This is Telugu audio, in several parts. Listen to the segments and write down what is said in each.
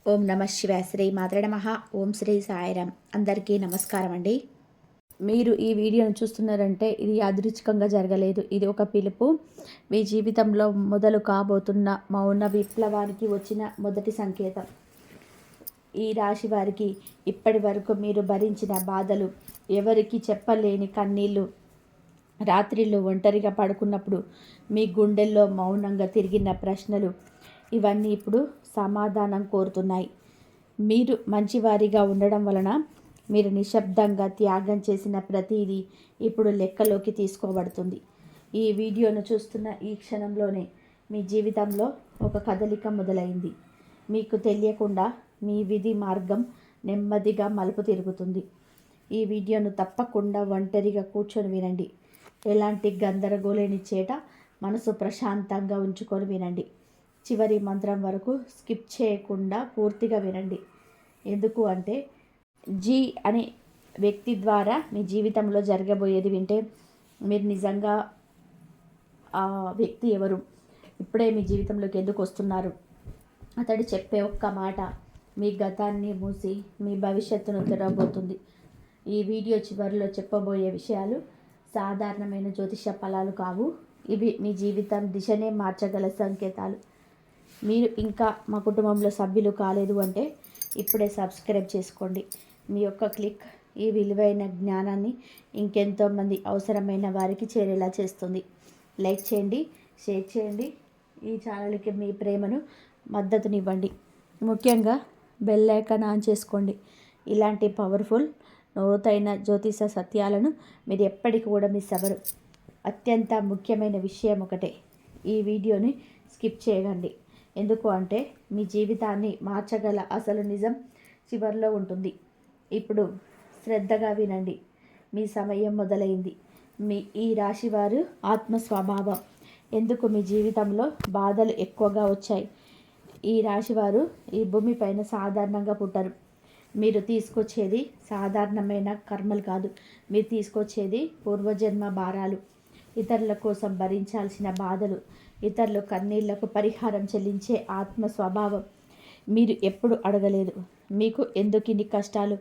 ఓం నమ శివాయ. శ్రీ మాత్రే నమః. ఓం శ్రీ సాయిరామ్. అందరికీ నమస్కారం అండి. మీరు ఈ వీడియోను చూస్తున్నారంటే ఇది యాదృచ్ఛికంగా జరగలేదు. ఇది ఒక పిలుపు. మీ జీవితంలో మొదలు కాబోతున్న మౌన విప్లవానికి వచ్చిన మొదటి సంకేతం. ఈ రాశి వారికి ఇప్పటి వరకు మీరు భరించిన బాధలు, ఎవరికి చెప్పలేని కన్నీళ్ళు, రాత్రిళ్ళు ఒంటరిగా పడుకున్నప్పుడు మీ గుండెల్లో మౌనంగా తిరిగిన ప్రశ్నలు, ఇవన్నీ ఇప్పుడు సమాధానం కోరుతున్నాయి. మీరు మంచివారిగా ఉండడం వలన మీరు నిశ్శబ్దంగా త్యాగం చేసిన ప్రతిదీ ఇప్పుడు లెక్కలోకి తీసుకోబడుతుంది. ఈ వీడియోను చూస్తున్న ఈ క్షణంలోనే మీ జీవితంలో ఒక కదలిక మొదలైంది. మీకు తెలియకుండా మీ విధి మార్గం నెమ్మదిగా మలుపు తిరుగుతుంది. ఈ వీడియోను తప్పకుండా ఒంటరిగా కూర్చొని వినండి. ఎలాంటి గందరగోళాన్ని చేట మనసు ప్రశాంతంగా ఉంచుకొని వినండి. చివరి మంత్రం వరకు స్కిప్ చేయకుండా పూర్తిగా వినండి. ఎందుకు అంటే జీ అనే వ్యక్తి ద్వారా మీ జీవితంలో జరగబోయేది వింటే మీరు నిజంగా ఆ వ్యక్తి ఎవరు, ఇప్పుడే మీ జీవితంలోకి ఎందుకు వస్తున్నారు, అతడు చెప్పే ఒక్క మాట మీ గతాన్ని మూసి మీ భవిష్యత్తును తెరవబోతుంది. ఈ వీడియో చివరిలో చెప్పబోయే విషయాలు సాధారణమైన జ్యోతిష ఫలాలు కావు. ఇవి మీ జీవితం దిశనే మార్చగల సంకేతాలు. మీరు ఇంకా మా కుటుంబంలో సభ్యులు కాలేదు అంటే ఇప్పుడే సబ్స్క్రైబ్ చేసుకోండి. మీ యొక్క క్లిక్ ఈ విలువైన జ్ఞానాన్ని ఇంకెంతోమంది అవసరమైన వారికి చేరేలా చేస్తుంది. లైక్ చేయండి, షేర్ చేయండి. ఈ ఛానల్కి మీ ప్రేమను మద్దతునివ్వండి. ముఖ్యంగా బెల్ ఐకాన్ ఆన్ చేసుకోండి. ఇలాంటి పవర్ఫుల్ లోతైన జ్యోతిష సత్యాలను మీరు ఎప్పటికీ కూడా మిస్ అవ్వరు. అత్యంత ముఖ్యమైన విషయం ఒకటే, ఈ వీడియోని స్కిప్ చేయకండి. ఎందుకు అంటే మీ జీవితాన్ని మార్చగల అసలు నిజం చివరిలో ఉంటుంది. ఇప్పుడు శ్రద్ధగా వినండి. మీ సమయం మొదలైంది. మీ ఈ రాశివారు ఆత్మ స్వభావం. ఎందుకు మీ జీవితంలో బాధలు ఎక్కువగా వచ్చాయి? ఈ రాశివారు ఈ భూమిపైన సాధారణంగా పుట్టరు. మీరు తీసుకొచ్చేది సాధారణమైన కర్మలు కాదు. మీరు తీసుకొచ్చేది పూర్వజన్మ భారాలు, ఇతరుల కోసం భరించాల్సిన బాధలు, ఇతరుల కన్నీళ్లకు పరిహారం చెల్లించే ఆత్మ స్వభావం. మీరు ఎప్పుడు అడగలేదు, మీకు ఎందుకు ఇన్ని కష్టాలు,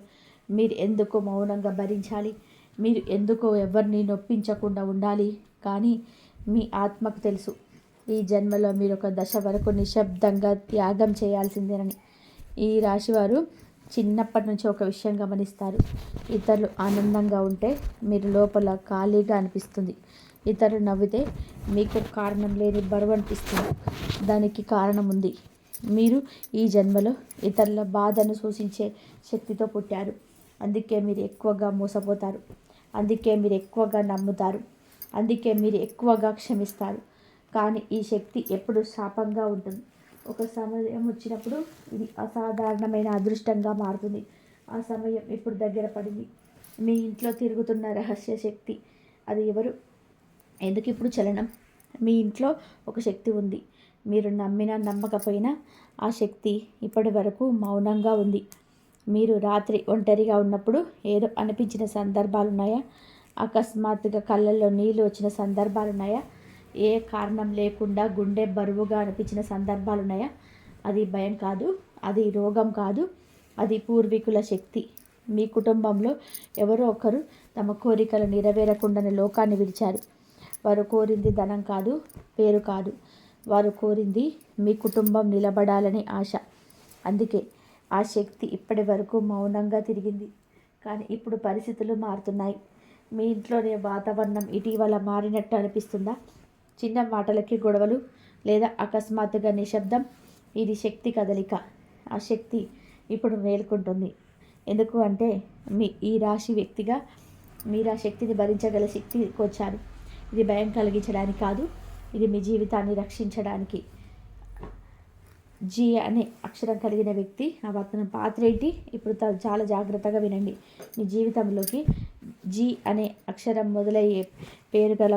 మీరు ఎందుకు మౌనంగా భరించాలి, మీరు ఎందుకు ఎవరిని నొప్పించకుండా ఉండాలి. కానీ మీ ఆత్మకు తెలుసు, ఈ జన్మలో మీరు ఒక దశ వరకు నిశ్శబ్దంగా త్యాగం చేయాల్సిందేనని. ఈ రాశివారు చిన్నప్పటి నుంచి ఒక విషయం గమనిస్తారు. ఇతరులు ఆనందంగా ఉంటే మీరు లోపల ఖాళీగా అనిపిస్తుంది. ఇతరులు నవ్వితే మీకు కారణం లేని బరువు అనిపిస్తుంది. దానికి కారణం ఉంది. మీరు ఈ జన్మలో ఇతరుల బాధను సూచించే శక్తితో పుట్టారు. అందుకే మీరు ఎక్కువగా మోసపోతారు. అందుకే మీరు ఎక్కువగా నమ్ముతారు. అందుకే మీరు ఎక్కువగా క్షమిస్తారు. కానీ ఈ శక్తి ఎప్పుడు శాపంగా ఉంటుంది. ఒక సమయం వచ్చినప్పుడు ఇది అసాధారణమైన అదృష్టంగా మారుతుంది. ఆ సమయం ఇప్పుడు దగ్గర పడింది. మీ ఇంట్లో తిరుగుతున్న రహస్య శక్తి. అది ఎవరు, ఎందుకు ఇప్పుడు చలనం? మీ ఇంట్లో ఒక శక్తి ఉంది. మీరు నమ్మినా నమ్మకపోయినా ఆ శక్తి ఇప్పటి వరకు మౌనంగా ఉంది. మీరు రాత్రి ఒంటరిగా ఉన్నప్పుడు ఏదో అనిపించిన సందర్భాలున్నాయా? అకస్మాత్తుగా కళ్ళల్లో నీళ్ళు వచ్చిన సందర్భాలున్నాయా? ఏ కారణం లేకుండా గుండె బరువుగా అనిపించిన సందర్భాలున్నాయా? అది భయం కాదు, అది రోగం కాదు, అది పూర్వీకుల శక్తి. మీ కుటుంబంలో ఎవరో ఒకరు తమ కోరికలు నెరవేరకుండానే లోకాన్ని విడిచారు. వారు కోరింది ధనం కాదు, పేరు కాదు. వారు కోరింది మీ కుటుంబం నిలబడాలని ఆశ. అందుకే ఆ శక్తి ఇప్పటి వరకు మౌనంగా తిరిగింది. కానీ ఇప్పుడు పరిస్థితులు మారుతున్నాయి. మీ ఇంట్లోనే వాతావరణం ఇటీవల మారినట్టు అనిపిస్తుందా? చిన్న మాటలకి గొడవలు లేదా అకస్మాత్తుగా నిశ్శబ్దం. ఇది శక్తి కదలిక. ఆ శక్తి ఇప్పుడు మేల్కొంటుంది. ఎందుకు అంటే ఈ రాశి వ్యక్తిగా మీరు ఆ శక్తిని భరించగల శక్తికి వచ్చారు. ఇది భయం కలిగించడానికి కాదు, ఇది మీ జీవితాన్ని రక్షించడానికి. జీ అనే అక్షరం కలిగిన వ్యక్తి ఆ వర్తన పాత్ర ఏంటి? ఇప్పుడు చాలా జాగ్రత్తగా వినండి. మీ జీవితంలోకి జీ అనే అక్షరం మొదలయ్యే పేరు గల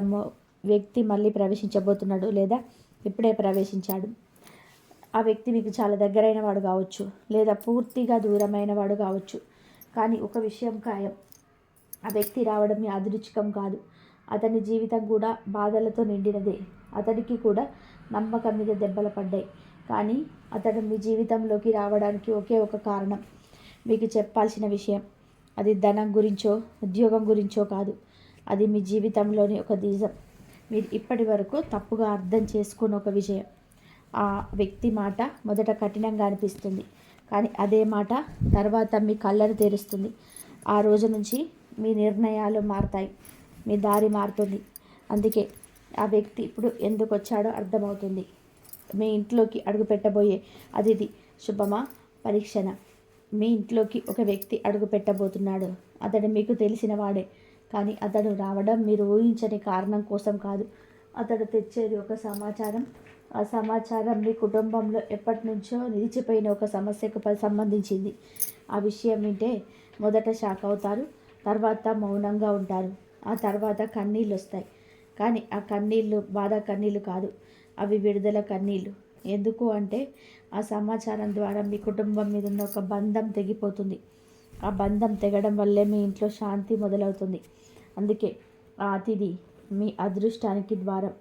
వ్యక్తి మళ్ళీ ప్రవేశించబోతున్నాడు లేదా ఇప్పుడే ప్రవేశించాడు. ఆ వ్యక్తి మీకు చాలా దగ్గరైన వాడు కావచ్చు, లేదా పూర్తిగా దూరమైన వాడు కావచ్చు. కానీ ఒక విషయం ఖాయం, ఆ వ్యక్తి రావడం మీ అదృష్టం కాదు. అతని జీవితం కూడా బాధలతో నిండినదే. అతడికి కూడా నమ్మకం మీద దెబ్బలు పడ్డాయి. కానీ అతడు మీ జీవితంలోకి రావడానికి ఒకే ఒక కారణం, మీకు చెప్పాల్సిన విషయం. అది ధనం గురించో ఉద్యోగం గురించో కాదు. అది మీ జీవితంలోని ఒక నిజం. మీరు ఇప్పటి వరకు తప్పుగా అర్థం చేసుకున్న ఒక విషయం. ఆ వ్యక్తి మాట మొదట కఠినంగా అనిపిస్తుంది, కానీ అదే మాట తర్వాత మీ కళ్ళను తెరుస్తుంది. ఆ రోజు నుంచి మీ నిర్ణయాలు మారుతాయి, మీ దారి మారుతుంది. అందుకే ఆ వ్యక్తి ఇప్పుడు ఎందుకు వచ్చాడో అర్థమవుతుంది. మీ ఇంట్లోకి అడుగు పెట్టబోయే అతిథి శుభమా పరీక్షణ? మీ ఇంట్లోకి ఒక వ్యక్తి అడుగు పెట్టబోతున్నాడు. అతడు మీకు తెలిసిన వాడే, కానీ అతడు రావడం మీరు ఊహించని కారణం కోసం కాదు. అతడు తెచ్చేది ఒక సమాచారం. ఆ సమాచారం మీ కుటుంబంలో ఎప్పటి నుంచో నిలిచిపోయిన ఒక సమస్యకు సంబంధించింది. ఆ విషయం వింటే మొదట షాక్ అవుతారు, తర్వాత మౌనంగా ఉంటారు, ఆ తర్వాత కన్నీళ్ళు వస్తాయి. కానీ ఆ కన్నీళ్ళు బాధ కన్నీళ్ళు కాదు, అవి విడుదల కన్నీళ్ళు. ఎందుకు అంటే ఆ సమాచారం ద్వారా మీ కుటుంబం మీద ఉన్న ఒక బంధం తెగిపోతుంది. ఆ బంధం తెగడం వల్లే మీ ఇంట్లో శాంతి మొదలవుతుంది. అందుకే ఆ అతిథి మీ అదృష్టానికి ద్వారం.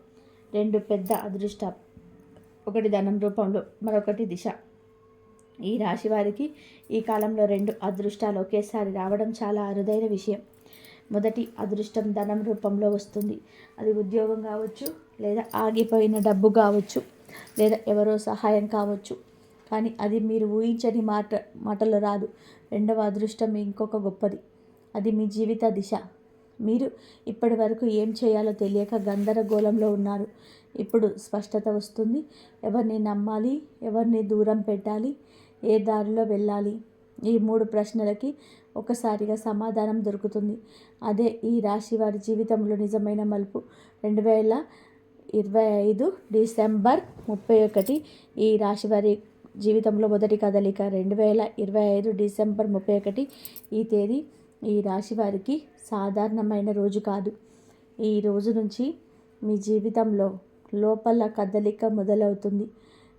రెండు పెద్ద అదృష్టం, ఒకటి ధనం రూపంలో, మరొకటి దిశ. ఈ రాశి వారికి ఈ కాలంలో రెండు అదృష్టాలు ఒకేసారి రావడం చాలా అరుదైన విషయం. మొదటి అదృష్టం ధనం రూపంలో వస్తుంది. అది ఉద్యోగం కావచ్చు, లేదా ఆగిపోయిన డబ్బు కావచ్చు, లేదా ఎవరో సహాయం కావచ్చు. కానీ అది మీరు ఊహించని మాటలు రాదు. రెండవ అదృష్టం ఇంకొక గొప్పది. అది మీ జీవిత దిశ. మీరు ఇప్పటి వరకు ఏం చేయాలో తెలియక గందరగోళంలో ఉన్నారు. ఇప్పుడు స్పష్టత వస్తుంది. ఎవరిని నమ్మాలి, ఎవరిని దూరం పెట్టాలి, ఏ దారిలో వెళ్ళాలి, ఈ 3 ప్రశ్నలకి ఒకసారిగా సమాధానం దొరుకుతుంది. అదే ఈ రాశి వారి జీవితంలో నిజమైన మలుపు. 2025 డిసెంబర్ 31 ఈ రాశి వారి జీవితంలో మొదటి కదలిక. 2025 డిసెంబర్ 31 ఈ తేదీ ఈ రాశి వారికి సాధారణమైన రోజు కాదు. ఈ రోజు నుంచి మీ జీవితంలో లోపల కదలిక మొదలవుతుంది.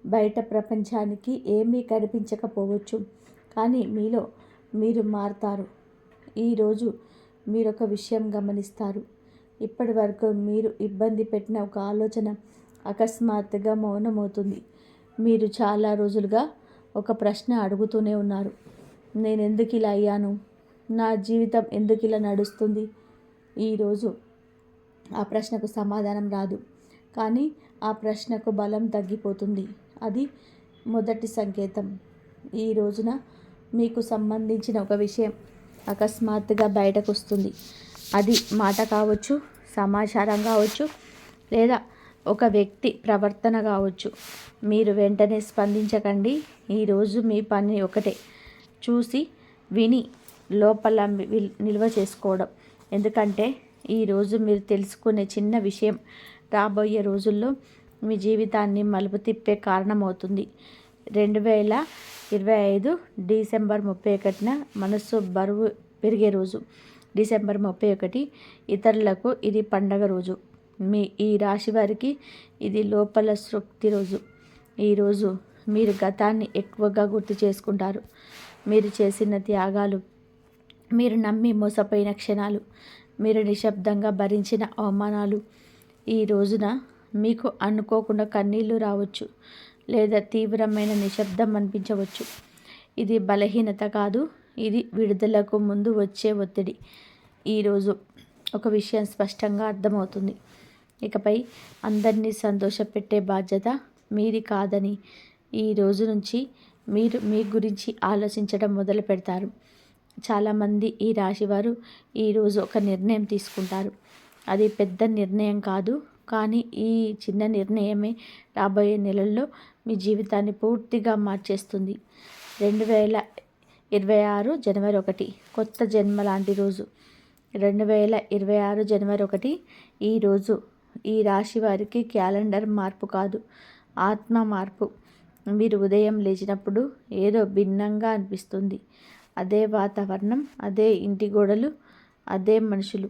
బయట ప్రపంచానికి ఏమీ కనిపించకపోవచ్చు, కానీ మీలో మీరు మారుతారు. ఈరోజు మీరు ఒక విషయం గమనిస్తారు. ఇప్పటి వరకు మీరు ఇబ్బంది పెట్టిన ఒక ఆలోచన అకస్మాత్తుగా మౌనమవుతుంది. మీరు చాలా రోజులుగా ఒక ప్రశ్న అడుగుతూనే ఉన్నారు. నేను ఎందుకు ఇలా అయ్యాను? నా జీవితం ఎందుకు ఇలా నడుస్తుంది? ఈరోజు ఆ ప్రశ్నకు సమాధానం రాదు, కానీ ఆ ప్రశ్నకు బలం తగ్గిపోతుంది. అది మొదటి సంకేతం. ఈ రోజున మీకు సంబంధించిన ఒక విషయం అకస్మాత్తుగా బయటకు వస్తుంది. అది మాట కావచ్చు, సమాచారం కావచ్చు, లేదా ఒక వ్యక్తి ప్రవర్తన కావచ్చు. మీరు వెంటనే స్పందించకండి. ఈరోజు మీ పని ఒకటే, చూసి విని లోపల నిల్వ చేసుకోవడం. ఎందుకంటే ఈరోజు మీరు తెలుసుకునే చిన్న విషయం రాబోయే రోజుల్లో మీ జీవితాన్ని మలుపు తిప్పే కారణమవుతుంది. 2025 డిసెంబర్ 31న మనసు బరువు పెరిగే రోజు. డిసెంబర్ 31 ఇతరులకు ఇది పండగ రోజు. ఈ రాశి వారికి ఇది లోపల సృప్తి రోజు. ఈరోజు మీరు గతాన్ని ఎక్కువగా గుర్తు చేసుకుంటారు. మీరు చేసిన త్యాగాలు, మీరు నమ్మి మోసపోయిన క్షణాలు, మీరు నిశ్శబ్దంగా భరించిన అవమానాలు. ఈ రోజున మీకు అనుకోకుండా కన్నీళ్లు రావచ్చు, లేదా తీవ్రమైన నిశ్శబ్దం అనిపించవచ్చు. ఇది బలహీనత కాదు, ఇది విడుదలకు ముందు వచ్చే ఒత్తిడి. ఈరోజు ఒక విషయం స్పష్టంగా అర్థమవుతుంది. ఇకపై అందరినీ సంతోషపెట్టే బాధ్యత మీది కాదని ఈ రోజు నుంచి మీరు మీ గురించి ఆలోచించడం మొదలు పెడతారు. చాలామంది ఈ రాశివారు ఈరోజు ఒక నిర్ణయం తీసుకుంటారు. అది పెద్ద నిర్ణయం కాదు, కానీ ఈ చిన్న నిర్ణయమే రాబోయే నెలల్లో మీ జీవితాన్ని పూర్తిగా మార్చేస్తుంది. 2026 జనవరి 1 కొత్త జన్మ లాంటి రోజు. 2026 జనవరి 1 ఈ రోజు ఈ రాశి వారికి క్యాలెండర్ మార్పు కాదు, ఆత్మ మార్పు. మీరు ఉదయం లేచినప్పుడు ఏదో భిన్నంగా అనిపిస్తుంది. అదే వాతావరణం, అదే ఇంటి గోడలు, అదే మనుషులు,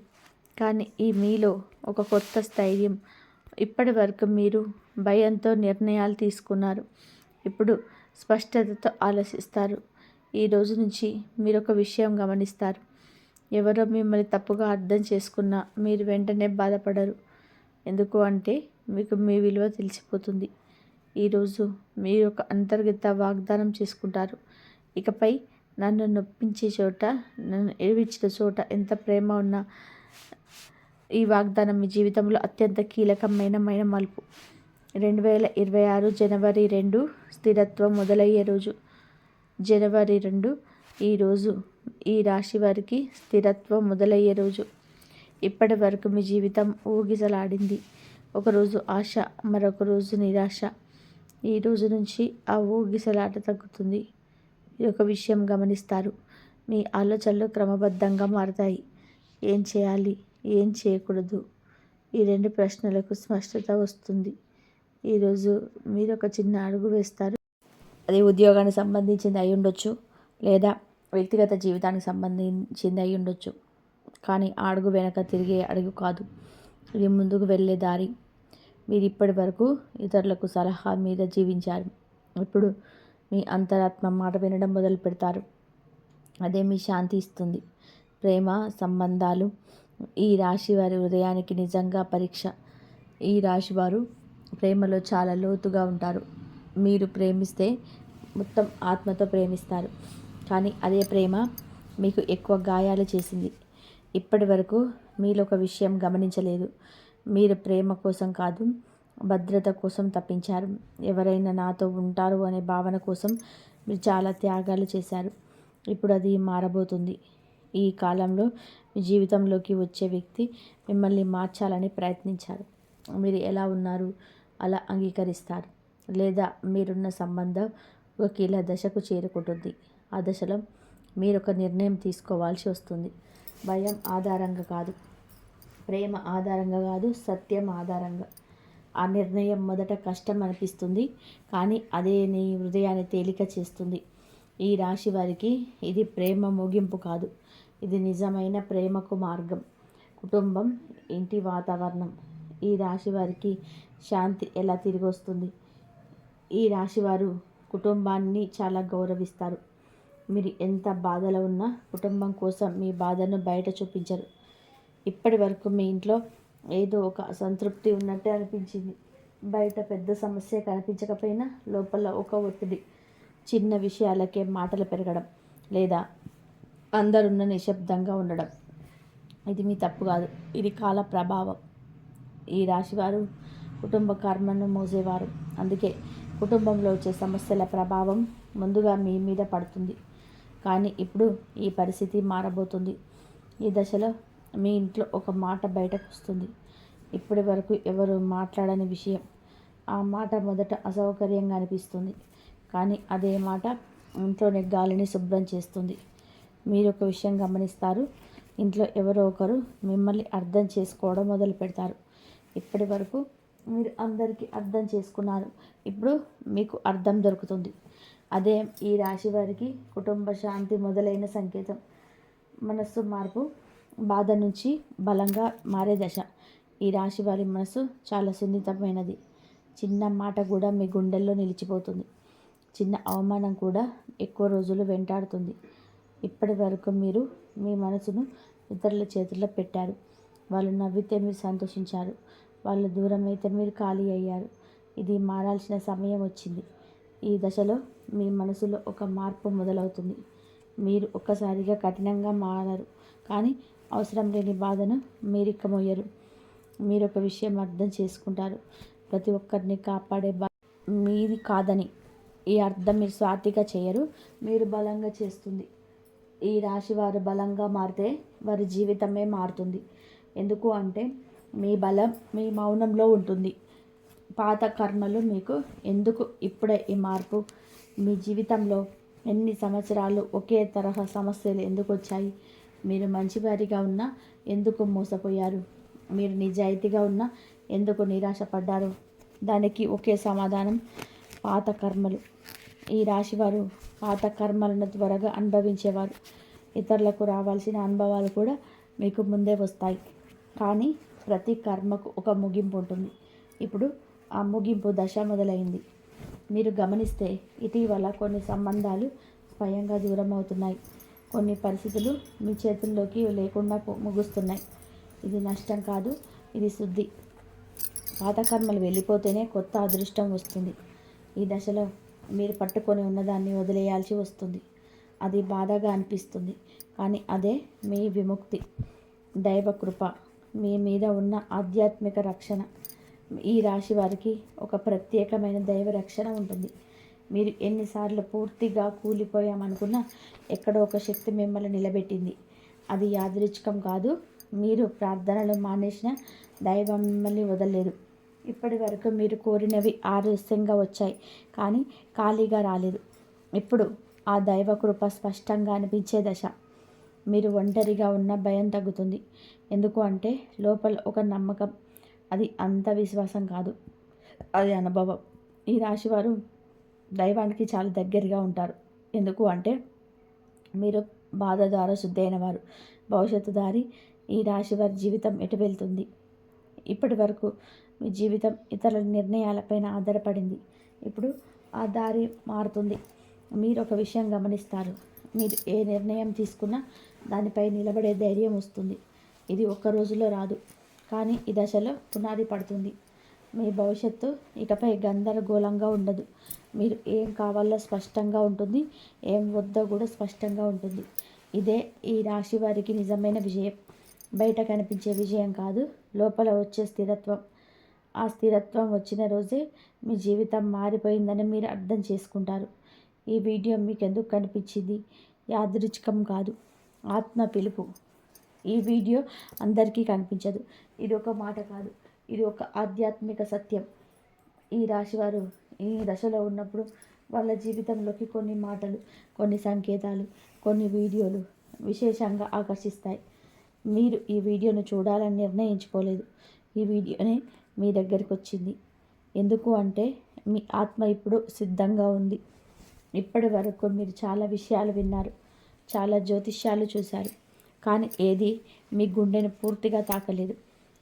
కానీ ఈ మీలో ఒక కొత్త స్థైర్యం. ఇప్పటి వరకు మీరు భయంతో నిర్ణయాలు తీసుకున్నారు, ఇప్పుడు స్పష్టతతో ఆలోచిస్తారు. ఈ రోజు నుంచి మీరు ఒక విషయం గమనిస్తారు. ఎవరో మిమ్మల్ని తప్పుగా అర్థం చేసుకున్నా మీరు వెంటనే బాధపడరు. ఎందుకు అంటే మీకు మీ విలువ తెలిసిపోతుంది. ఈరోజు మీరు ఒక అంతర్గత వాగ్దానం చేసుకుంటారు. ఇకపై నన్ను నొప్పించే చోట, నన్ను ఏడిపించిన చోట ఎంత ప్రేమ ఉన్నా ఈ వాగ్దానం మీ జీవితంలో అత్యంత కీలకమైన మలుపు. 2026 జనవరి 2 స్థిరత్వం మొదలయ్యే రోజు. జనవరి 2 ఈరోజు ఈ రాశి వారికి స్థిరత్వం మొదలయ్యే రోజు. ఇప్పటి వరకు మీ జీవితం ఊగిసలాడింది. ఒకరోజు ఆశ, మరొక రోజు నిరాశ. ఈ రోజు నుంచి ఆ ఊగిసలాట తగ్గుతుంది. ఈ ఒక విషయం గమనిస్తారు, మీ ఆలోచనలు క్రమబద్ధంగా మారతాయి. ఏం చేయాలి, ఏం చేయకూడదు, ఈ 2 ప్రశ్నలకు స్పష్టత వస్తుంది. ఈరోజు మీరు ఒక చిన్న అడుగు వేస్తారు. అది ఉద్యోగానికి సంబంధించింది అయి ఉండొచ్చు, లేదా వ్యక్తిగత జీవితానికి సంబంధించింది అయి ఉండొచ్చు. కానీ ఆ అడుగు వెనక తిరిగే అడుగు కాదు, ఇది ముందుకు వెళ్ళే దారి. మీరు ఇప్పటి వరకు ఇతరులకు సలహా మీద జీవించారు. ఇప్పుడు మీ అంతరాత్మ మాట వినడం మొదలు పెడతారు. అదే మీ శాంతి ఇస్తుంది. ప్రేమ సంబంధాలు ఈ రాశి వారి హృదయానికి నిజంగా పరీక్ష. ఈ రాశివారు ప్రేమలో చాలా లోతుగా ఉంటారు. మీరు ప్రేమిస్తే మొత్తం ఆత్మతో ప్రేమిస్తారు. కానీ అదే ప్రేమ మీకు ఎక్కువ గాయాలు చేసింది. ఇప్పటి వరకు మీలో ఒక విషయం గమనించలేదు. మీరు ప్రేమ కోసం కాదు, భద్రత కోసం తప్పించారు. ఎవరైనా నాతో ఉంటారు అనే భావన కోసం మీరు చాలా త్యాగాలు చేశారు. ఇప్పుడు అది మారబోతుంది. ఈ కాలంలో మీ జీవితంలోకి వచ్చే వ్యక్తి మిమ్మల్ని మార్చాలని ప్రయత్నించారు. మీరు ఎలా ఉన్నారు అలా అంగీకరిస్తారు, లేదా మీరున్న సంబంధం ఒక కీలక దశకు చేరుకుంటుంది. ఆ దశలో మీరు ఒక నిర్ణయం తీసుకోవాల్సి వస్తుంది. భయం ఆధారంగా కాదు, ప్రేమ ఆధారంగా కాదు, సత్యం ఆధారంగా. ఆ నిర్ణయం మొదట కష్టం అనిపిస్తుంది, కానీ అదే నీ హృదయాన్ని తేలిక చేస్తుంది. ఈ రాశి వారికి ఇది ప్రేమ ముగింపు కాదు, ఇది నిజమైన ప్రేమకు మార్గం. కుటుంబం, ఇంటి వాతావరణం. ఈ రాశి వారికి శాంతి ఎలా తిరిగి వస్తుంది? ఈ రాశివారు కుటుంబాన్ని చాలా గౌరవిస్తారు. మీరు ఎంత బాధలో ఉన్నా కుటుంబం కోసం మీ బాధను బయట చూపించరు. ఇప్పటి వరకు మీ ఇంట్లో ఏదో ఒక అసంతృప్తి ఉన్నట్టే అనిపించింది. బయట పెద్ద సమస్య కనిపించకపోయినా లోపల ఒక ఒత్తిడి. చిన్న విషయాలకే మాటలు పెరగడం, లేదా అందరున్న నిశ్శబ్దంగా ఉండడం. ఇది మీ తప్పు కాదు, ఇది కాల ప్రభావం. ఈ రాశివారు కుటుంబ కర్మను మోసేవారు. అందుకే కుటుంబంలో వచ్చే సమస్యల ప్రభావం ముందుగా మీ మీద పడుతుంది. కానీ ఇప్పుడు ఈ పరిస్థితి మారబోతుంది. ఈ దశలో మీ ఇంట్లో ఒక మాట బయటకు వస్తుంది. ఇప్పటి వరకు ఎవరు మాట్లాడని విషయం. ఆ మాట మొదట అసౌకర్యంగా అనిపిస్తుంది, కానీ అదే మాట ఇంట్లోని గాలిని శుభ్రం చేస్తుంది. మీరు ఒక విషయం గమనిస్తారు, ఇంట్లో ఎవరో ఒకరు మిమ్మల్ని అర్థం చేసుకోవడం మొదలు పెడతారు. ఇప్పటి వరకు మీరు అందరికీ అర్థం చేసుకున్నారు, ఇప్పుడు మీకు అర్థం దొరుకుతుంది. అదే ఈ రాశి వారికి కుటుంబ శాంతి మొదలైన సంకేతం. మనస్సు మార్పు బాధ నుంచి బలంగా మారే దశ. ఈ రాశి వారి మనసు చాలా సున్నితమైనది. చిన్న మాట కూడా మీ గుండెల్లో నిలిచిపోతుంది. చిన్న అవమానం కూడా ఎక్కువ రోజులు వెంటాడుతుంది. ఇప్పటి వరకు మీరు మీ మనసును ఇతరుల చేతుల్లో పెట్టారు. వాళ్ళు నవ్వితే మీరు సంతోషించారు, వాళ్ళు దూరం అయితే మీరు ఖాళీ అయ్యారు. ఇది మారాల్సిన సమయం వచ్చింది. ఈ దశలో మీ మనసులో ఒక మార్పు మొదలవుతుంది. మీరు ఒక్కసారిగా కఠినంగా మారరు, కానీ అవసరం లేని బాధను మీరిక మోయరు. మీరు ఒక విషయం అర్థం చేసుకుంటారు, ప్రతి ఒక్కరిని కాపాడే మీది కాదని. ఈ అర్థం మీరు స్వార్థిగా చేయరు, మీరు బలంగా చేస్తుంది. ఈ రాశి వారు బలంగా మారితే వారి జీవితమే మారుతుంది. ఎందుకు అంటే మీ బలం మీ మౌనంలో ఉంటుంది. పాత కర్మలు మీకు ఎందుకు ఇప్పుడే ఈ మార్పు? మీ జీవితంలో ఎన్ని సంవత్సరాలు ఒకే తరహా సమస్యలు ఎందుకు వచ్చాయి? మీరు మంచివారిగా ఉన్నా ఎందుకు మోసపోయారు? మీరు నిజాయితీగా ఉన్నా ఎందుకు నిరాశపడ్డారు? దానికి ఒకే సమాధానం, పాత కర్మలు. ఈ రాశివారు పాత కర్మలను త్వరగా అనుభవించేవారు. ఇతరులకు రావాల్సిన అనుభవాలు కూడా మీకు ముందే వస్తాయి. కానీ ప్రతి కర్మకు ఒక ముగింపు ఉంటుంది. ఇప్పుడు ఆ ముగింపు దశ మొదలైంది. మీరు గమనిస్తే ఇటీవల కొన్ని సంబంధాలు స్వయంగా దూరం అవుతున్నాయి. కొన్ని పరిస్థితులు మీ చేతుల్లోకి లేకుండా ముగుస్తున్నాయి. ఇది నష్టం కాదు, ఇది శుద్ధి. పాత కర్మలు వెళ్ళిపోతేనే కొత్త అదృష్టం వస్తుంది. ఈ దశలో మీరు పట్టుకొని ఉన్నదాన్ని వదిలేయాల్సి వస్తుంది. అది బాధగా అనిపిస్తుంది, కానీ అదే మీ విముక్తి. దైవకృప మీ మీద ఉన్న ఆధ్యాత్మిక రక్షణ. ఈ రాశి వారికి ఒక ప్రత్యేకమైన దైవ రక్షణ ఉంటుంది. మీరు ఎన్నిసార్లు పూర్తిగా కూలిపోయామనుకున్నా ఎక్కడో ఒక శక్తి మిమ్మల్ని నిలబెట్టింది. అది యాదృచ్ఛికం కాదు. మీరు ప్రార్థనలు మానేసిన దైవం మిమ్మల్ని వదలలేదు. ఇప్పటి వరకు మీరు కోరినవి ఆలస్యంగా వచ్చాయి, కానీ ఖాళీగా రాలేదు. ఇప్పుడు ఆ దైవ కృప స్పష్టంగా అనిపించే దశ. మీరు ఒంటరిగా ఉన్న భయం తగ్గుతుంది. ఎందుకు అంటే లోపల ఒక నమ్మకం. అది అంత విశ్వాసం కాదు, అది అనుభవం. ఈ రాశివారు దైవానికి చాలా దగ్గరగా ఉంటారు. ఎందుకు అంటే మీరు బాధ ద్వారా శుద్ధైన వారు. భవిష్యత్తు దారి ఈ రాశి వారి జీవితం ఎటు వెళ్తుంది? ఇప్పటి వరకు మీ జీవితం ఇతరుల నిర్ణయాలపైన ఆధారపడింది. ఇప్పుడు ఆ దారి మారుతుంది. మీరు ఒక విషయం గమనిస్తారు. మీరు ఏ నిర్ణయం తీసుకున్నా దానిపై నిలబడే ధైర్యం వస్తుంది. ఇది ఒక్క రోజులో రాదు, కానీ ఈ దశలో పునాది పడుతుంది. మీ భవిష్యత్తు ఇకపై గందరగోళంగా ఉండదు. మీరు ఏం కావాలో స్పష్టంగా ఉంటుంది, ఏం వద్దో కూడా స్పష్టంగా ఉంటుంది. ఇదే ఈ రాశి వారికి నిజమైన విజయం. బయట కనిపించే విజయం కాదు, లోపల వచ్చే స్థిరత్వం. ఆ స్థిరత్వం వచ్చిన రోజే మీ జీవితం మారిపోయిందని మీరు అర్థం చేసుకుంటారు. ఈ వీడియో మీకు ఎందుకు కనిపించింది? యాదృచ్ఛికం కాదు, ఆత్మ పిలుపు. ఈ వీడియో అందరికీ కనిపించదు. ఇది ఒక మాట కాదు, ఇది ఒక ఆధ్యాత్మిక సత్యం. ఈ రాశివారు ఈ దశలో ఉన్నప్పుడు వాళ్ళ జీవితంలోకి కొన్ని మాటలు, కొన్ని సంకేతాలు, కొన్ని వీడియోలు విశేషంగా ఆకర్షిస్తాయి. మీరు ఈ వీడియోను చూడాలని నిర్ణయించుకోలేదు. ఈ వీడియోనే మీ దగ్గరికి వచ్చింది. ఎందుకు అంటే మీ ఆత్మ ఇప్పుడు సిద్ధంగా ఉంది. ఇప్పటి వరకు మీరు చాలా విషయాలు విన్నారు, చాలా జ్యోతిష్యాలు చూశారు, కానీ ఏది మీ గుండెను పూర్తిగా తాకలేదు.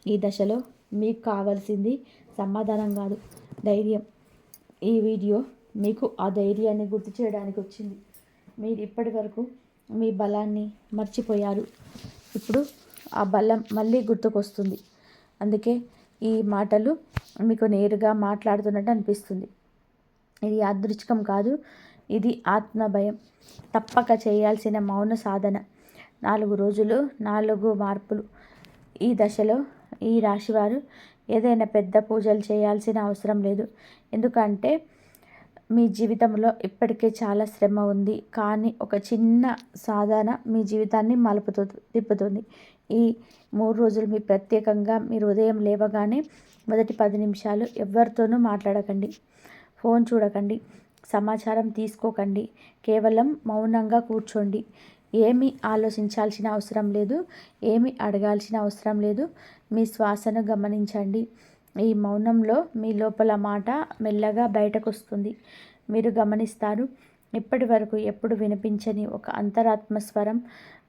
ఈ దశలో మీకు కావాల్సింది సమాధానం కాదు, ధైర్యం. ఈ వీడియో మీకు ఆ ధైర్యాన్ని గుర్తు చేయడానికి వచ్చింది. మీరు ఇప్పటి వరకు మీ బలాన్ని మర్చిపోయారు. ఇప్పుడు ఆ బలం మళ్ళీ గుర్తుకొస్తుంది. అందుకే ఈ మాటలు మీకు నేరుగా మాట్లాడుతున్నట్టు అనిపిస్తుంది. ఇది యాదృచ్ఛికం కాదు, ఇది ఆత్మ భయం. తప్పక చేయాల్సిన మౌన సాధన. 4 రోజులు 4 మార్పులు. ఈ దశలో ఈ రాశివారు ఏదైనా పెద్ద పూజలు చేయాల్సిన అవసరం లేదు. ఎందుకంటే మీ జీవితంలో ఇప్పటికే చాలా శ్రమ ఉంది, కానీ ఒక చిన్న సాధన మీ జీవితాన్ని తిప్పుతుంది. ఈ 3 రోజులు మీ ప్రత్యేకంగా మీరు ఉదయం లేవగానే మొదటి 10 నిమిషాలు ఎవరితోనూ మాట్లాడకండి, ఫోన్ చూడకండి, సమాచారం తీసుకోకండి. కేవలం మౌనంగా కూర్చోండి. ఏమీ ఆలోచించాల్సిన అవసరం లేదు, ఏమీ అడగాల్సిన అవసరం లేదు. మీ శ్వాసను గమనించండి. ఈ మౌనంలో మీ లోపల మాట మెల్లగా బయటకు వస్తుంది. మీరు గమనిస్తారు, ఇప్పటి వరకు ఎప్పుడు వినిపించని ఒక అంతరాత్మ స్వరం.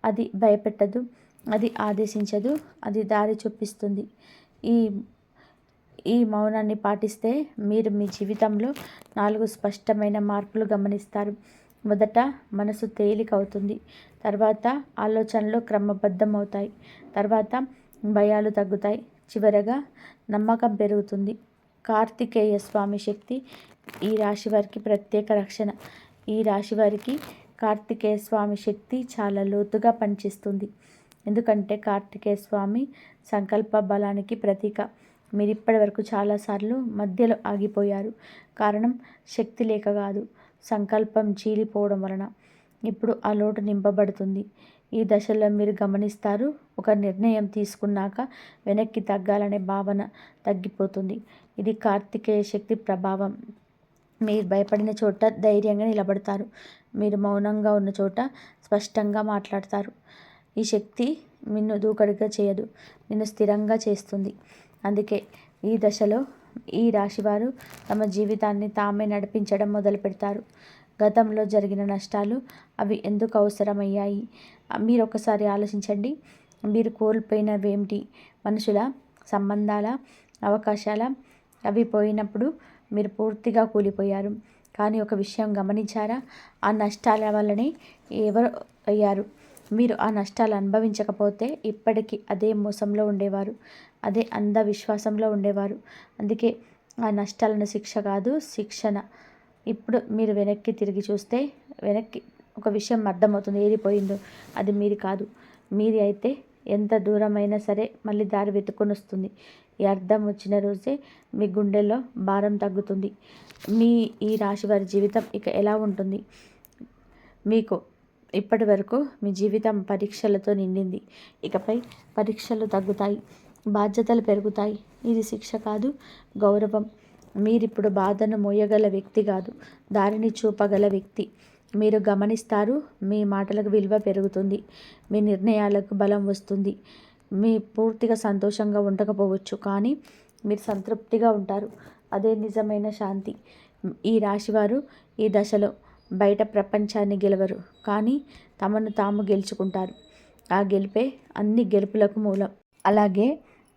అది భయపెట్టదు, అది ఆదేశించదు, అది దారి చూపిస్తుంది. ఈ మౌనాన్ని పాటిస్తే మీరు మీ జీవితంలో 4 స్పష్టమైన మార్పులు గమనిస్తారు. మొదట మనసు తేలిక అవుతుంది, తర్వాత ఆలోచనలు క్రమబద్ధం అవుతాయి, తర్వాత భయాలు తగ్గుతాయి, చివరగా నమ్మకం పెరుగుతుంది. కార్తికేయ స్వామి శక్తి ఈ రాశి వారికి ప్రత్యేక రక్షణ. ఈ రాశి వారికి కార్తికేయ స్వామి శక్తి చాలా లోతుగా పనిచేస్తుంది. ఎందుకంటే కార్తికేయ స్వామి సంకల్ప బలానికి ప్రతీక. మీరు ఇప్పటి వరకు చాలాసార్లు మధ్యలో ఆగిపోయారు. కారణం శక్తి లేక కాదు, సంకల్పం చీలిపోవడం వలన. ఇప్పుడు ఆ లోటు నింపబడుతుంది. ఈ దశలో మీరు గమనిస్తారు, ఒక నిర్ణయం తీసుకున్నాక వెనక్కి తగ్గాలనే భావన తగ్గిపోతుంది. ఇది కార్తికేయ శక్తి ప్రభావం. మీరు భయపడిన చోట ధైర్యంగా నిలబడతారు, మీరు మౌనంగా ఉన్న చోట స్పష్టంగా మాట్లాడతారు. ఈ శక్తి నిన్ను దూకుడుగా చేయదు, నిన్ను స్థిరంగా చేస్తుంది. అందుకే ఈ దశలో ఈ రాశివారు తమ జీవితాన్ని తామే నడిపించడం మొదలు పెడతారు. గతంలో జరిగిన నష్టాలు అవి ఎందుకు అవసరమయ్యాయి? మీరు ఒకసారి ఆలోచించండి. మీరు కోల్పోయినవేమిటి? మనుషుల, సంబంధాల, అవకాశాల? అవి పోయినప్పుడు మీరు పూర్తిగా కూలిపోయారు. కానీ ఒక విషయం గమనించారా? ఆ నష్టాల వల్లనే ఎవరు అయ్యారు. మీరు ఆ నష్టాలు అనుభవించకపోతే ఇప్పటికీ అదే మోసంలో ఉండేవారు, అదే అంధవిశ్వాసంలో ఉండేవారు. అందుకే ఆ నష్టాలను శిక్ష కాదు, శిక్షణ ఇప్పుడు మీరు వెనక్కి తిరిగి చూస్తే వెనక్కి ఒక విషయం అర్థమవుతుంది, ఏది పోయిందో అది మీది కాదు. మీది అయితే ఎంత దూరమైనా సరే మళ్ళీ దారి వెతుక్కొని వస్తుంది. ఈ అర్థం వచ్చిన రోజే మీ గుండెల్లో భారం తగ్గుతుంది. మీ ఈ రాశి వారి జీవితం ఇక ఎలా ఉంటుంది? మీకు ఇప్పటి వరకు మీ జీవితం పరీక్షలతో నిండింది. ఇకపై పరీక్షలు తగ్గుతాయి, బాధ్యతలు పెరుగుతాయి. ఇది శిక్ష కాదు, గౌరవం. మీరిప్పుడు బాధను మోయగల వ్యక్తి కాదు, దారిని చూపగల వ్యక్తి. మీరు గమనిస్తారు, మీ మాటలకు విలువ పెరుగుతుంది, మీ నిర్ణయాలకు బలం వస్తుంది. మీ పూర్తిగా సంతోషంగా ఉండకపోవచ్చు, కానీ మీరు సంతృప్తిగా ఉంటారు. అదే నిజమైన శాంతి. ఈ రాశివారు ఈ దశలో బయట ప్రపంచాన్ని గెలవరు, కానీ తమను తాము గెలుచుకుంటారు. ఆ గెలిపే అన్ని గెలుపులకు మూలం. అలాగే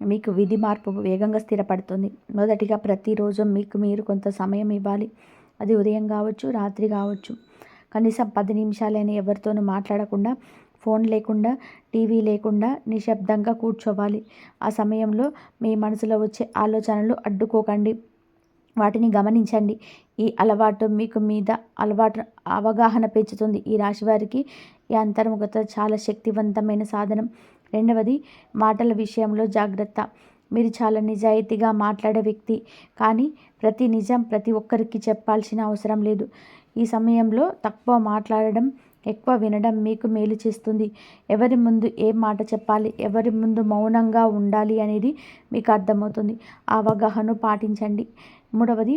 మీకు విధి మార్పు వేగంగా స్థిరపడుతుంది. మొదటిగా ప్రతిరోజు మీకు మీరు కొంత సమయం ఇవ్వాలి. అది ఉదయం కావచ్చు, రాత్రి కావచ్చు. కనీసం 10 నిమిషాలైనా ఎవరితోనూ మాట్లాడకుండా, ఫోన్ లేకుండా, టీవీ లేకుండా నిశ్శబ్దంగా కూర్చోవాలి. ఆ సమయంలో మీ మనసులో వచ్చే ఆలోచనలు అడ్డుకోకండి, వాటిని గమనించండి. ఈ అలవాటు మీకు మీద అవగాహన పెంచుతుంది. ఈ రాశివారికి ఈ అంతర్ముఖత చాలా శక్తివంతమైన సాధనం. రెండవది, మాటల విషయంలో జాగ్రత్త. మీరు చాలా నిజాయితీగా మాట్లాడే వ్యక్తి, కానీ ప్రతి నిజం ప్రతి ఒక్కరికి చెప్పాల్సిన అవసరం లేదు. ఈ సమయంలో తక్కువ మాట్లాడడం, ఎక్కువ వినడం మీకు మేలు చేస్తుంది. ఎవరి ముందు ఏం మాట చెప్పాలి, ఎవరి ముందు మౌనంగా ఉండాలి అనేది మీకు అర్థమవుతుంది. ఆ అవగాహన పాటించండి. మూడవది,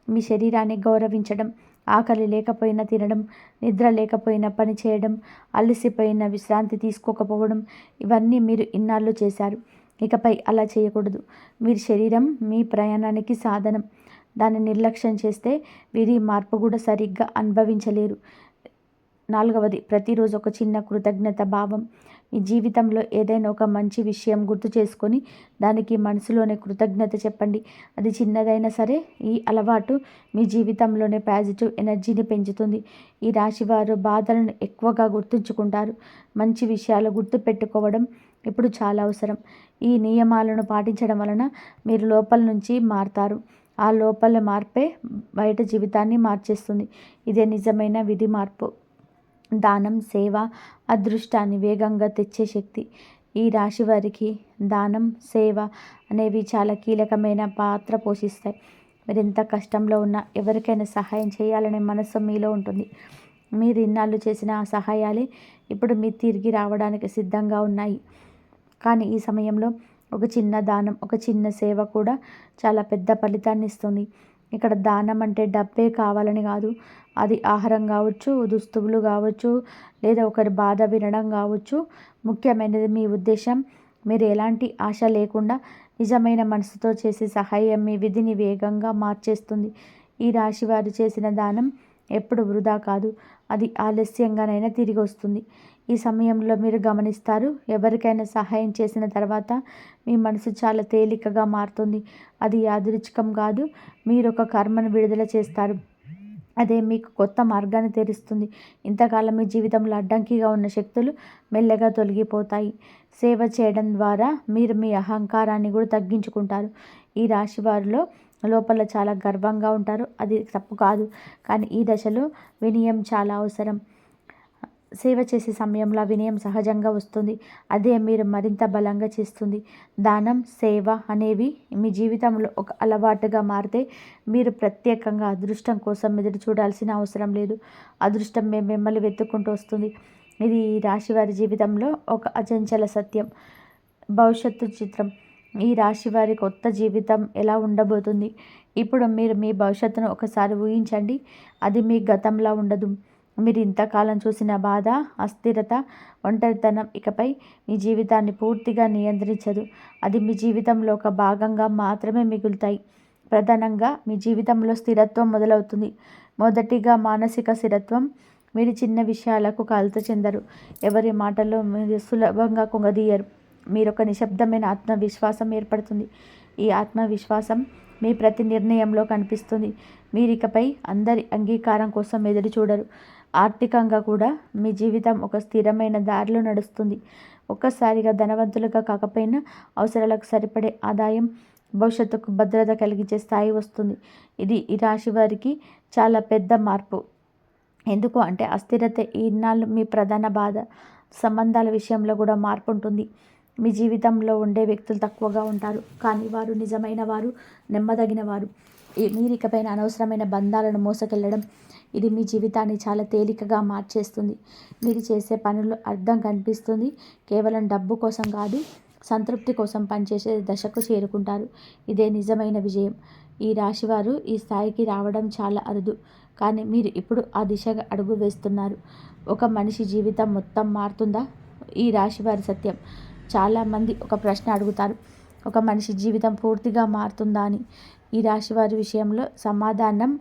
మీ శరీరాన్ని గౌరవించడం. ఆకలి లేకపోయినా తినడం, నిద్ర లేకపోయినా పని చేయడం, అలసిపోయిన విశ్రాంతి తీసుకోకపోవడం, ఇవన్నీ మీరు ఇన్నాళ్ళు చేశారు. ఇకపై అలా చేయకూడదు. మీరు శరీరం మీ ప్రయాణానికి సాధనం. దాన్ని నిర్లక్ష్యం చేస్తే వీరి మార్పు కూడా సరిగ్గా అనుభవించలేరు. నాలుగవది, ప్రతిరోజు ఒక చిన్న కృతజ్ఞత భావం. మీ జీవితంలో ఏదైనా ఒక మంచి విషయం గుర్తు చేసుకొని దానికి మనసులోనే కృతజ్ఞత చెప్పండి. అది చిన్నదైనా సరే ఈ అలవాటు మీ జీవితంలోనే పాజిటివ్ ఎనర్జీని పెంచుతుంది. ఈ రాశివారు బాధలను ఎక్కువగా గుర్తుంచుకుంటారు. మంచి విషయాలు గుర్తుపెట్టుకోవడం ఇప్పుడు చాలా అవసరం. ఈ నియమాలను పాటించడం వలన మీరు లోపల నుంచి మారతారు. ఆ లోపల మార్పే బయట జీవితాన్ని మార్చేస్తుంది. ఇదే నిజమైన విధి మార్పు. దానం, సేవ అదృష్టాన్ని వేగంగా తెచ్చే శక్తి. ఈ రాశి వారికి దానం, సేవ అనేవి చాలా కీలకమైన పాత్ర పోషిస్తాయి. మీరు ఎంత కష్టంలో ఉన్నా ఎవరికైనా సహాయం చేయాలనే మనసు మీలో ఉంటుంది. మీరు ఇన్నాళ్ళు చేసిన ఆ సహాయాలే ఇప్పుడు మీ తిరిగి రావడానికి సిద్ధంగా ఉన్నాయి. కానీ ఈ సమయంలో ఒక చిన్న దానం, ఒక చిన్న సేవ కూడా చాలా పెద్ద ఫలితాన్ని ఇస్తుంది. ఇక్కడ దానం అంటే డబ్బే కావాలని కాదు. అది ఆహారం కావచ్చు, దుస్తువులు కావచ్చు, లేదా ఒకరి బాధ వినడం కావచ్చు. ముఖ్యమైనది మీ ఉద్దేశం. మీరు ఎలాంటి ఆశ లేకుండా నిజమైన మనసుతో చేసే సహాయం మీ విధిని వేగంగా మార్చేస్తుంది. ఈ రాశి వారు చేసిన దానం ఎప్పుడు వృధా కాదు. అది ఆలస్యంగానైనా తిరిగి వస్తుంది. ఈ సమయంలో మీరు గమనిస్తారు, ఎవరికైనా సహాయం చేసిన తర్వాత మీ మనసు చాలా తేలికగా మారుతుంది. అది యాదృచ్ఛికం కాదు, మీరు ఒక కర్మను విడుదల చేస్తారు. అదే మీకు కొత్త మార్గాన్ని తెరుస్తుంది. ఇంతకాలం మీ జీవితంలో అడ్డంకిగా ఉన్న శక్తులు మెల్లగా తొలగిపోతాయి. సేవ చేయడం ద్వారా మీరు మీ అహంకారాన్ని కూడా తగ్గించుకుంటారు. ఈ రాశి వారిలో లోపల చాలా గర్వంగా ఉంటారు, అది తప్పు కాదు. కానీ ఈ దశలో వినయం చాలా అవసరం. సేవ చేసే సమయంలో వినయం సహజంగా వస్తుంది. అదే మీరు మరింత బలంగా చేస్తుంది. దానం, సేవ అనేవి మీ జీవితంలో ఒక అలవాటుగా మారితే మీరు ప్రత్యేకంగా అదృష్టం కోసం ఎదురు చూడాల్సిన అవసరం లేదు. అదృష్టం మిమ్మల్ని వెతుక్కుంటూ వస్తుంది. ఇది ఈ రాశి వారి జీవితంలో ఒక అచంచల సత్యం. భవిష్యత్తు చిత్రం. ఈ రాశి వారి కొత్త జీవితం ఎలా ఉండబోతుంది? ఇప్పుడు మీరు మీ భవిష్యత్తును ఒకసారి ఊహించండి. అది మీ గతంలా ఉండదు. మీరు ఇంతకాలం చూసిన బాధ, అస్థిరత, ఒంటరితనం ఇకపై మీ జీవితాన్ని పూర్తిగా నియంత్రించదు. అది మీ జీవితంలో ఒక భాగంగా మాత్రమే మిగులుతాయి. ప్రధానంగా మీ జీవితంలో స్థిరత్వం మొదలవుతుంది. మొదటిగా మానసిక స్థిరత్వం. మీరు చిన్న విషయాలకు కలత చెందరు. ఎవరి మాటల్లో మీరు సులభంగా కుంగదీయరు. మీరు ఒక నిశ్శబ్దమైన ఆత్మవిశ్వాసం ఏర్పడుతుంది. ఈ ఆత్మవిశ్వాసం మీ ప్రతి నిర్ణయంలో కనిపిస్తుంది. మీరు ఇకపై అందరి అంగీకారం కోసం ఎదురు చూడరు. ఆర్థికంగా కూడా మీ జీవితం ఒక స్థిరమైన దారిలో నడుస్తుంది. ఒక్కసారిగా ధనవంతులుగా కాకపోయినా అవసరాలకు సరిపడే ఆదాయం భవిష్యత్తుకు భద్రత కలిగించే స్థాయి వస్తుంది. ఇది ఈ రాశి వారికి చాలా పెద్ద మార్పు. ఎందుకు అంటే అస్థిరత ఇన్నాళ్ళు మీ ప్రధాన బాధ. సంబంధాల విషయంలో కూడా మార్పు ఉంటుంది. మీ జీవితంలో ఉండే వ్యక్తులు తక్కువగా ఉంటారు, కానీ వారు నిజమైన వారు, నమ్మదగిన వారు. మీరు ఇకపైన అనవసరమైన బంధాలను మోసుకెళ్ళడం ఇది మీ జీవితాన్ని చాలా తేలికగా మార్చేస్తుంది. మీరు చేసే పనుల్లో అర్థం కనిపిస్తుంది. కేవలం డబ్బు కోసం కాదు, సంతృప్తి కోసం పనిచేసే దశకు చేరుకుంటారు. ఇదే నిజమైన విజయం. ఈ రాశివారు ఈ స్థాయికి రావడం చాలా అరుదు, కానీ మీరు ఇప్పుడు ఆ దిశగా అడుగు వేస్తున్నారు. ఒక మనిషి జీవితం మొత్తం మారుతుందా? ఈ రాశివారి సత్యం. చాలామంది ఒక ప్రశ్న అడుగుతారు, ఒక మనిషి జీవితం పూర్తిగా మారుతుందా అని. ఈ రాశివారి విషయంలో సమాధానం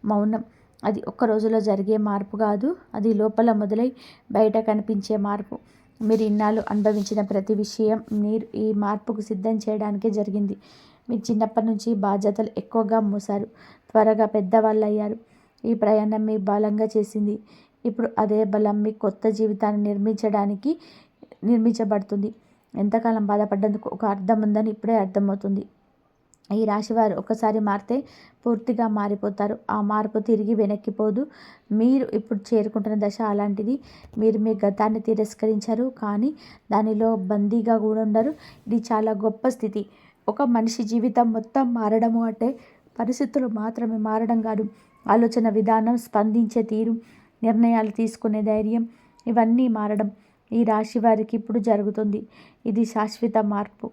మౌనం. అది ఒక్క రోజులో జరిగే మార్పు కాదు, అది లోపల మొదలై బయట కనిపించే మార్పు. మీరు ఇన్నాళ్ళు అనుభవించిన ప్రతి విషయం మీరు ఈ మార్పుకు సిద్ధం చేయడానికే జరిగింది. మీరు చిన్నప్పటి నుంచి బాధ్యతలు ఎక్కువగా మోసారు, త్వరగా పెద్దవాళ్ళు అయ్యారు. ఈ ప్రయాణం మీ బలంగా చేసింది. ఇప్పుడు అదే బలం మీ కొత్త జీవితాన్ని నిర్మించబడుతుంది. ఎంతకాలం బాధపడ్డందుకు ఒక అర్థం ఉందని ఇప్పుడే అర్థమవుతుంది. ఈ రాశివారు ఒకసారి మారితే పూర్తిగా మారిపోతారు. ఆ మార్పు తిరిగి వెనక్కిపోదు. మీరు ఇప్పుడు చేరుకుంటున్న దశ అలాంటిది. మీరు మీ గతాన్ని తిరస్కరించారు, కానీ దానిలో బందీగా కూడా ఉండరు. ఇది చాలా గొప్ప స్థితి. ఒక మనిషి జీవితం మొత్తం మారడము అంటే పరిస్థితులు మాత్రమే మారడం కాదు. ఆలోచన విధానం, స్పందించే తీరు, నిర్ణయాలు తీసుకునే ధైర్యం, ఇవన్నీ మారడం ఈ రాశి వారికి ఇప్పుడు జరుగుతుంది. ఇది శాశ్వత మార్పు.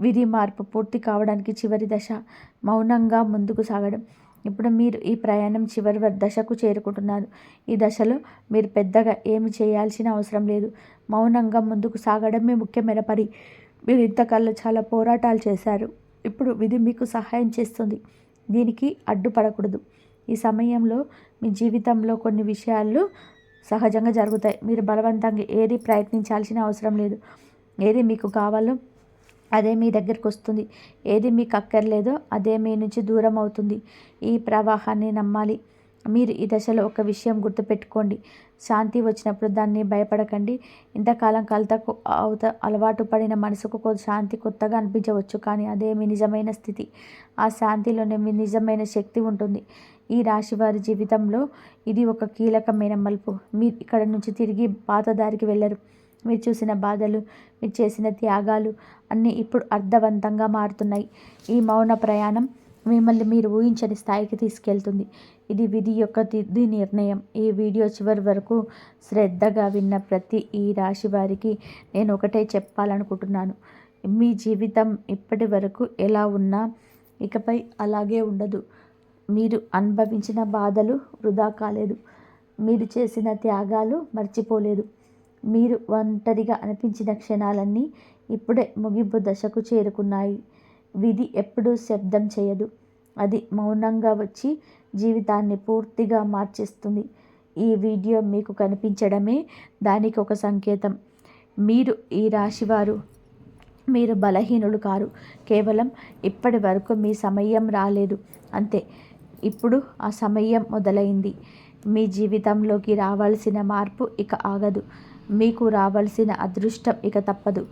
విధి మార్పు పూర్తి కావడానికి చివరి దశ. మౌనంగా ముందుకు సాగడం. ఇప్పుడు మీరు ఈ ప్రయాణం చివరి దశకు చేరుకుంటున్నారు. ఈ దశలో మీరు పెద్దగా ఏమి చేయాల్సిన అవసరం లేదు. మౌనంగా ముందుకు సాగడమే ముఖ్యమైన పని. మీరు ఇంతకాలం చాలా పోరాటాలు చేశారు. ఇప్పుడు విధి మీకు సహాయం చేస్తుంది. దీనికి అడ్డుపడకూడదు. ఈ సమయంలో మీ జీవితంలో కొన్ని విషయాలు సహజంగా జరుగుతాయి. మీరు బలవంతంగా ఏది ప్రయత్నించాల్సిన అవసరం లేదు. ఏది మీకు కావాలో అదే మీ దగ్గరికి వస్తుంది. ఏది మీకు అక్కర్లేదో అదే మీ నుంచి దూరం అవుతుంది. ఈ ప్రవాహాన్ని నమ్మాలి. మీరు ఈ దశలో ఒక విషయం గుర్తుపెట్టుకోండి. శాంతి వచ్చినప్పుడు దాన్ని భయపడకండి. ఇంతకాలం కలతకు అలవాటు పడిన మనసుకు శాంతి కొత్తగా అనిపించవచ్చు, కానీ అదే మీ నిజమైన స్థితి. ఆ శాంతిలోనే మీ నిజమైన శక్తి ఉంటుంది. ఈ రాశి వారి జీవితంలో ఇది ఒక కీలకమైన మలుపు. మీరు ఇక్కడ నుంచి తిరిగి పాత దారికి వెళ్ళరు. మీరు చూసిన బాధలు, మీరు చేసిన త్యాగాలు అన్నీ ఇప్పుడు అర్థవంతంగా మారుతున్నాయి. ఈ మౌన ప్రయాణం మిమ్మల్ని మీరు ఊహించని స్థాయికి తీసుకెళ్తుంది. ఇది విధి యొక్క తుది నిర్ణయం. ఈ వీడియో చివరి వరకు శ్రద్ధగా విన్న ప్రతి ఈ రాశి వారికి నేను ఒకటే చెప్పాలనుకుంటున్నాను. మీ జీవితం ఇప్పటి వరకు ఎలా ఉన్నా ఇకపై అలాగే ఉండదు. మీరు అనుభవించిన బాధలు వృధా కాలేదు. మీరు చేసిన త్యాగాలు మర్చిపోలేదు. మీరు ఒంటరిగా అనిపించిన క్షణాలన్నీ ఇప్పుడే ముగింపు దశకు చేరుకున్నాయి. విధి ఎప్పుడూ శబ్దం చేయదు. అది మౌనంగా వచ్చి జీవితాన్ని పూర్తిగా మార్చేస్తుంది. ఈ వీడియో మీకు కనిపించడమే దానికి ఒక సంకేతం. మీరు ఈ రాశివారు, మీరు బలహీనులు కారు. కేవలం ఇప్పటి వరకు మీ సమయం రాలేదు అంతే. ఇప్పుడు ఆ సమయం మొదలైంది. మీ జీవితంలోకి రావాల్సిన మార్పు ఇక ఆగదు. మీకు రావాల్సిన అదృష్టం ఇక తప్పదు.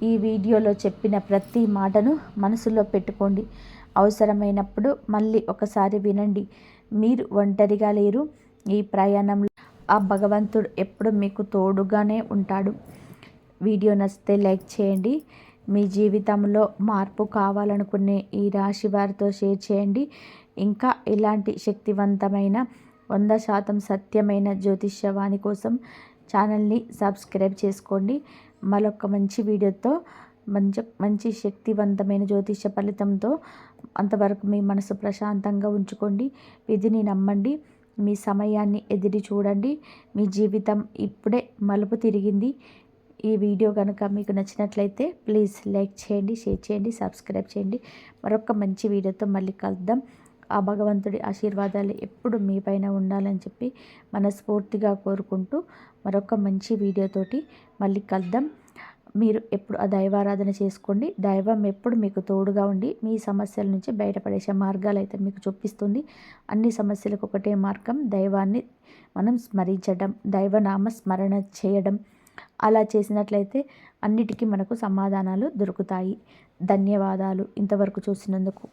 ఈ వీడియోలో చెప్పిన ప్రతి మాటను మనసులో పెట్టుకోండి. అవసరమైనప్పుడు మళ్ళీ ఒకసారి వినండి. మీరు ఒంటరిగా లేరు. ఈ ప్రయాణంలో ఆ భగవంతుడు ఎప్పుడు మీకు తోడుగానే ఉంటాడు. వీడియో నచ్చితే లైక్ చేయండి. మీ జీవితంలో మార్పు కావాలనుకునే ఈ రాశి వారితో షేర్ చేయండి. ఇంకా ఇలాంటి శక్తివంతమైన 100% సత్యమైన జ్యోతిష్యవాణి కోసం ఛానల్ని సబ్స్క్రైబ్ చేసుకోండి. మరొక మంచి వీడియోతో మంచి శక్తివంతమైన జ్యోతిష్య ఫలితంతో అంతవరకు మీ మనసు ప్రశాంతంగా ఉంచుకోండి. విధిని నమ్మండి. మీ సమయాన్ని ఎదిరి చూడండి. మీ జీవితం ఇప్పుడే మలుపు తిరిగింది. ఈ వీడియో కనుక మీకు నచ్చినట్లయితే ప్లీజ్ లైక్ చేయండి, షేర్ చేయండి, సబ్స్క్రైబ్ చేయండి. మరొక మంచి వీడియోతో మళ్ళీ కలుద్దాం. ఆ భగవంతుడి ఆశీర్వాదాలు ఎప్పుడు మీ పైన ఉండాలని చెప్పి మనస్ఫూర్తిగా కోరుకుంటూ మరొక మంచి వీడియోతోటి మళ్ళీ కలుద్దాం. మీరు ఎప్పుడు ఆ దైవారాధన చేసుకోండి. దైవం ఎప్పుడు మీకు తోడుగా ఉండి మీ సమస్యల నుంచి బయటపడేసే మార్గాలు అయితే మీకు చూపిస్తుంది. అన్ని సమస్యలకు ఒకటే మార్గం, దైవాన్ని మనం స్మరించడం, దైవనామ స్మరణ చేయడం. అలా చేసినట్లయితే అన్నిటికీ మనకు సమాధానాలు దొరుకుతాయి. ధన్యవాదాలు ఇంతవరకు చూసినందుకు.